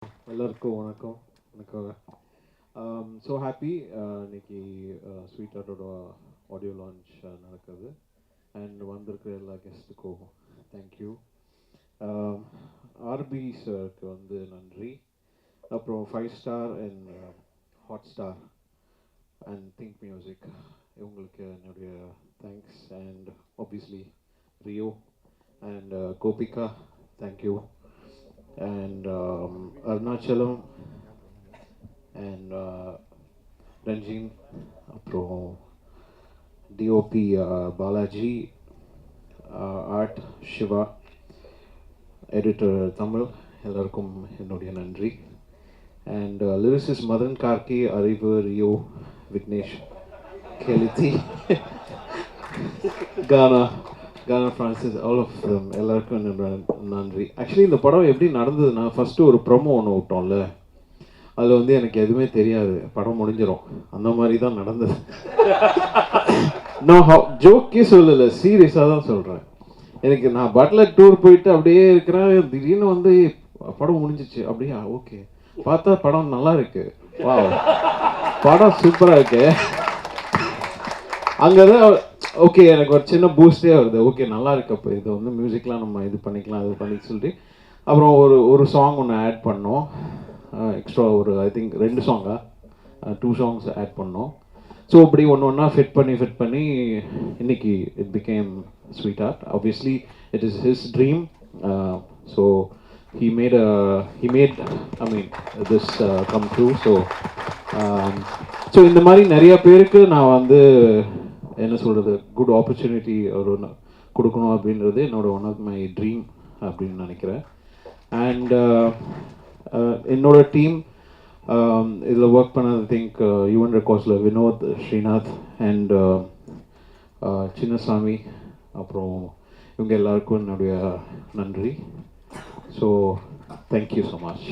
எல்லாருக்கும் வணக்கம். எனக்காக ஸோ ஹாப்பி இன்னைக்கு ஸ்வீட் ஆர்ட்டோட ஆடியோ லான்ச் நடக்குது. அண்ட் வந்திருக்கிற எல்லா கெஸ்ட்டுக்கும் தேங்க்யூ. ஆர்பி சாருக்கு வந்து நன்றி. அப்புறம் 5 Star and Hotstar and Think Music இவங்களுக்கு என்னுடைய thanks. And obviously Rio and Gopika thank you. And Arunachalam and Ranjin, அப்புறம் DOP Balaji, art Siva, editor Tamil, எல்லாருக்கும் என்னுடைய நன்றி. And lyricist Madhan Karky, Arivu, Rio, Vignesh, Kelithi, Gana Francis, all of them எல்லாருக்கும் என்னோட நன்றி. ஆக்சுவலி இந்த படம் எப்படி நடந்ததுன்னா, ஃபஸ்ட்டு ஒரு ப்ரொமோ ஒன்று விட்டோம்ல, அதில் வந்து எனக்கு எதுவுமே தெரியாது, படம் முடிஞ்சிடும் அந்த மாதிரி தான் நடந்தது. நான் ஜோக்கே சொல்லலை, சீரியஸாக தான் சொல்கிறேன். எனக்கு நான் பட்லர் டூர் போயிட்டு அப்படியே இருக்கிறேன், திடீர்னு வந்து படம் முடிஞ்சிச்சு. அப்படியே ஓகே, பார்த்தா படம் நல்லா இருக்கு, வா படம் சூப்பராக இருக்கு. அங்கே தான் ஓகே எனக்கு ஒரு சின்ன பூஸ்டே வருது. ஓகே நல்லா இருக்கு, அப்போ இது வந்து மியூசிக்லாம் நம்ம இது பண்ணிக்கலாம், அது பண்ணி சொல்லிட்டு அப்புறம் ஒரு சாங் ஒன்று ஆட் பண்ணோம். எக்ஸ்ட்ரா ஒரு ஐ திங்க் 2 சாங்கா 2 சாங்ஸ் ஆட் பண்ணோம். ஸோ இப்படி ஒன்றா ஃபிட் பண்ணி இன்னைக்கு it became sweet art. Obviously it is his dream. So he made I mean this come true. So இந்த மாதிரி நிறைய பேருக்கு நான் வந்து என்ன சொல்கிறது, குட் ஆப்பர்ச்சுனிட்டி ஒரு கொடுக்கணும் அப்படின்றது என்னோட ஒன் ஆஃப் மை ட்ரீம் அப்படின்னு நினைக்கிறேன். அண்ட் என்னோட டீம் இதில் ஒர்க் பண்ணது திங்க் யுவன் ரெக்கார்ட்ஸில் வினோத், ஸ்ரீநாத் அண்ட் சின்னசாமி, அப்புறம் இவங்க எல்லாருக்கும் என்னுடைய நன்றி. So thank you so much.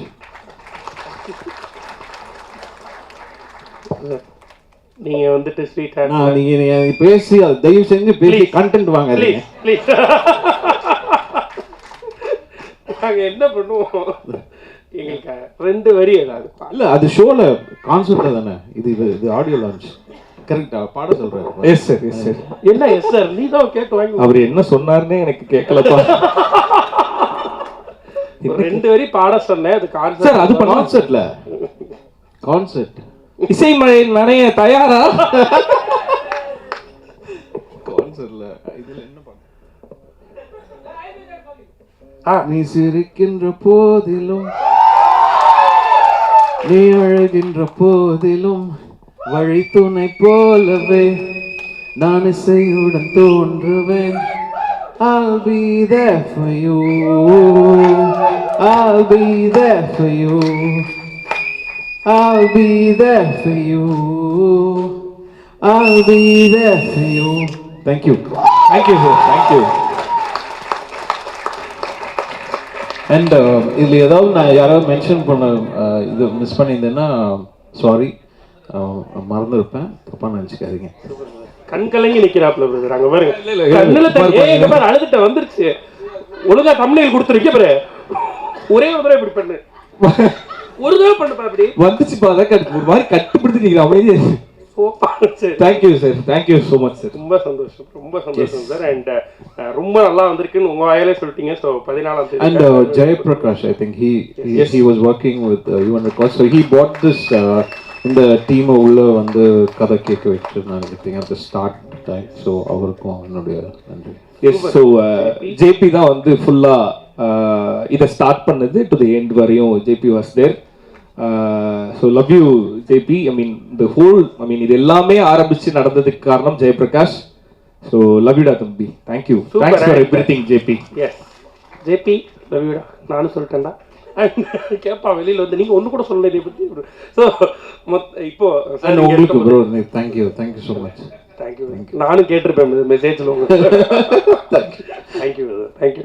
நீங்கள் வந்துட்டு ஸ்வீட் ஹார்ட் நீங்கள் பேசி அது தயவு செஞ்சு பேசி கண்டென்ட் வாங்க. ப்ளீஸ் நாங்கள் என்ன பண்ணுவோம், எங்களுக்கு 2 வரி ஏதாவது இல்லை, அது ஷோவில் கான்செப்ட் தானே, இது ஆடியோ லான்ச் கரெக்டா பாட சொல்கிறேன். Yes sir, yes sir. என்ன எஸ் சார், நீ தான் கேட்டு வாங்கி அவர் என்ன சொன்னார்னே எனக்கு கேட்கலப்பா. 2 வரி பாட சொன்னேன், அது கான்செப்ட். சார் அது கான்செப்ட்ல கான்செப்ட் இசை மழையில் நனைய தயாரா? கான்செப்ட்ல இதுல என்ன பண்ண, நீ சிரிக்கின்ற போதிலும் நீ அழுகின்ற போதிலும் வழி துணை போலவே நான் இசையுடன் தோன்றுவேன். I'll be there for you, I'll be there for you, I'll be there for you, I'll be there for you. Thank you sir, thank you. And இதில் ஏதாவது நான் யாராவது மென்ஷன் பண்ண இது மிஸ் பண்ணியிருந்தேன்னா சாரி, மறந்துருப்பேன், தப்பாக நினச்சிக்காதீங்க. கண் கலங்கி நிக்கிறாப்ல பிரதர், அங்க பாருங்க கண்ணுல தண்ணி. இங்க பாரு அழுதுட்ட வந்துருச்சு. ஒழுங்கா தம்ப்நெயில் கொடுத்துருக்க பாரு, ஒரே ஒரு தடவை இப்படி பண்ணு, ஒரு தடவை பண்ணுப்பா, இப்படி வந்துச்சுப்பா. அதான் ஒரு மாதிரி கட்டுப்படுத்தி நிற்கிறேன் அப்படியே. Thank you sir, thank you so much sir. ரொம்ப சந்தோஷம் சார். அண்ட் ரொம்ப நல்லா வந்திருக்குன்னு உங்க வாயிலே சொல்லிட்டீங்க. ஸோ 14ஆம் தேதி. And Jayaprakash, I think he was working with Yuvan Records, so he bought this இந்த டீமை உள்ள வந்து கதை கேட்க வச்சு நான் நினைக்கிறேன் at the start time. So அவருக்கும் என்னுடைய நன்றி. எஸ், ஸோ ஜேபி தான் வந்து ஃபுல்லாக இதை ஸ்டார்ட் பண்ணது டு தி எண்ட் வரையும் JP was there. So love you JP. I mean இது எல்லாமே ஆரம்பிச்சு நடந்ததுக்கு காரணம் ஜெயபிரகாஷ். ஸோ லவ் யூடா தம்பி, thank you, thanks for everything JP. Yes JP, love யூடா. நானும் சொல்லிட்டேன்டா. கேப்பா வெளியில வந்து நீங்க ஒண்ணு கூட சொல்லல இதை பத்தி. ஸோ இப்போ உங்களுக்கு bro thank you so much. Thank you. நானும் கேட்டிருப்பேன் மெசேஜ்ல உங்களுக்கு. தேங்க்யூ.